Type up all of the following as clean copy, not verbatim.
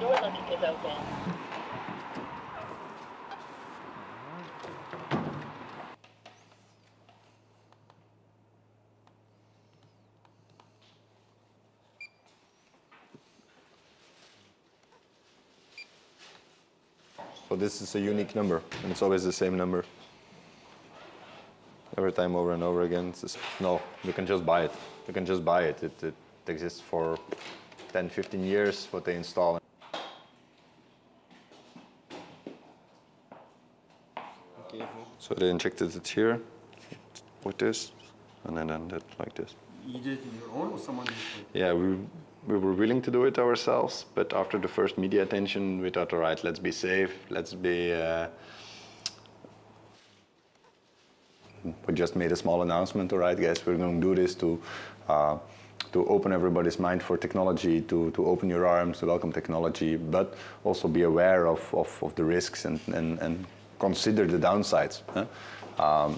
door looking is open. So this is a unique number, and it's always the same number. Every time over and over again. It's just, no, you can just buy it. You can just buy it. It exists for 10, 15 years, what they install. Okay. So they injected it here with this, and then ended like this. You did it on your own, or someone did it? Yeah, we were willing to do it ourselves, but after the first media attention, we thought, all right, let's be safe, let's be... We just made a small announcement, all right, guys, we're going to do this to open everybody's mind for technology, to open your arms, to welcome technology, but also be aware of the risks and consider the downsides.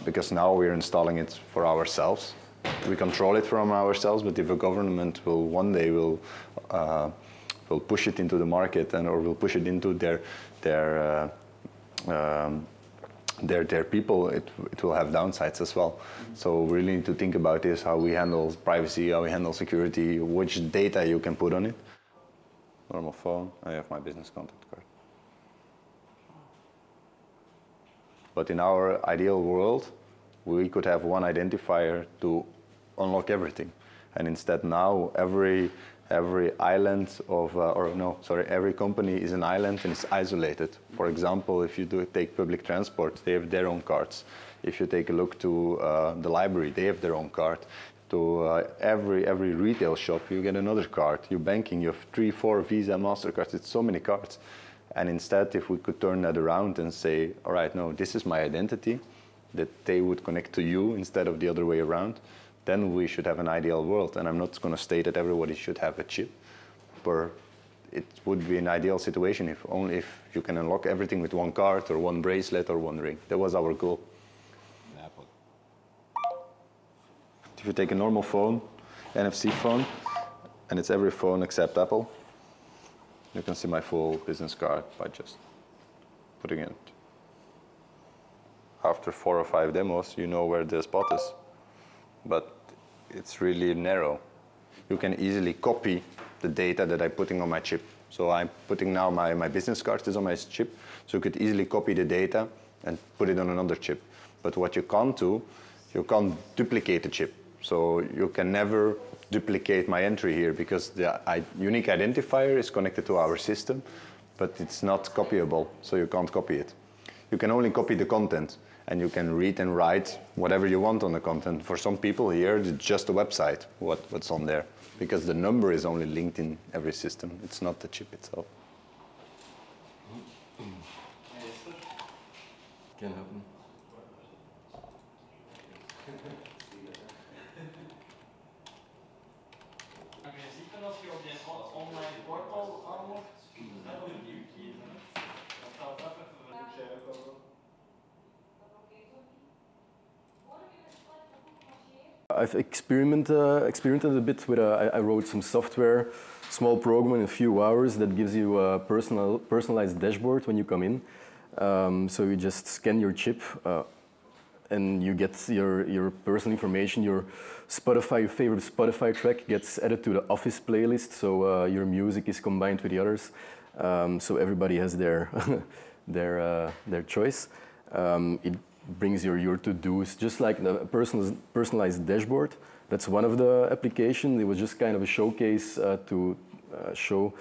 Because now we're installing it for ourselves. We control it from ourselves, but if a government will one day will push it into the market or will push it into their people, it will have downsides as well. So we really need to think about this, how we handle privacy, how we handle security, which data you can put on it. Normal phone, I have my business contact card. But in our ideal world, we could have one identifier to unlock everything. And instead now every island of, every company is an island and it's isolated. For example, if you take public transport, they have their own cards. If you take a look to the library, they have their own card. To every retail shop, you get another card. Your banking, you have 3, 4 Visa, MasterCards, it's so many cards. And instead, if we could turn that around and say, all right, no, this is my identity, that they would connect to you instead of the other way around, then we should have an ideal world. And I'm not going to state that everybody should have a chip, but it would be an ideal situation if you can unlock everything with one card or one bracelet or one ring. That was our goal. Apple. If you take a normal phone, NFC phone, and it's every phone except Apple, you can see my full business card by just putting it. After 4 or 5 demos, you know where the spot is. But it's really narrow. You can easily copy the data that I'm putting on my chip. So I'm putting now my business card is on my chip, so you could easily copy the data and put it on another chip. But what you can't do, you can't duplicate the chip. So you can never duplicate my entry here because the unique identifier is connected to our system, but it's not copyable, so you can't copy it. You can only copy the content, and you can read and write whatever you want on the content. For some people here, it's just a website, what's on there, because the number is only linked in every system. It's not the chip itself. Can happen. Als je op je online portal aanlogt, dan moet je nieuw kiezen. Dat zou dat even I've experimented a bit with, I wrote some software, small program in a few hours that gives you a personalized dashboard when you come in. So you just scan your chip and you get your personal information, your favorite Spotify track gets added to the Office playlist, so your music is combined with the others, so everybody has their choice. It brings your to-dos, just like a personalized dashboard. That's one of the applications. It was just kind of a showcase to show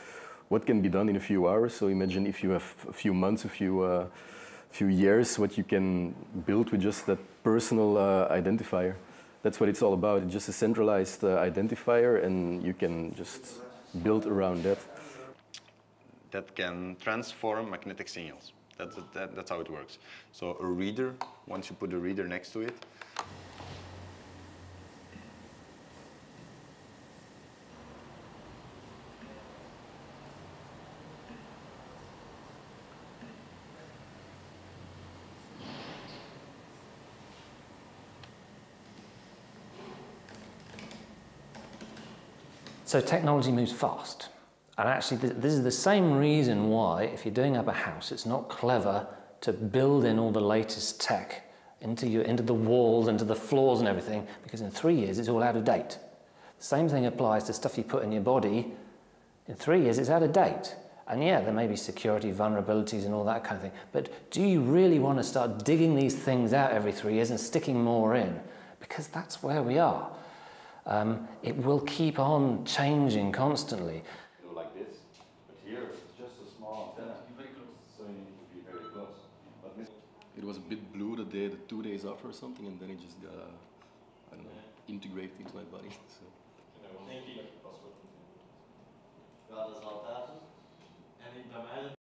what can be done in a few hours. So imagine if you have a few months, a few years, what you can build with just that personal identifier. That's what it's all about. It's just a centralized identifier, and you can just build around that. That can transform magnetic signals. That's how it works. So a reader, once you put a reader next to it, So technology moves fast. And actually, this is the same reason why, if you're doing up a house, it's not clever to build in all the latest tech into the walls, into the floors and everything, because in 3 years it's all out of date. The same thing applies to stuff you put in your body. In 3 years it's out of date. And yeah, there may be security vulnerabilities and all that kind of thing, but do you really want to start digging these things out every 3 years and sticking more in? Because that's where we are. It will keep on changing constantly. Like this, but here it's just a small antenna. Very close. So you need to be very close. But it was a bit blue the 2 days after or something, and then it just got, I don't know, integrated into my body. So. Denk ik. Ja, dat is altijd. En bij mij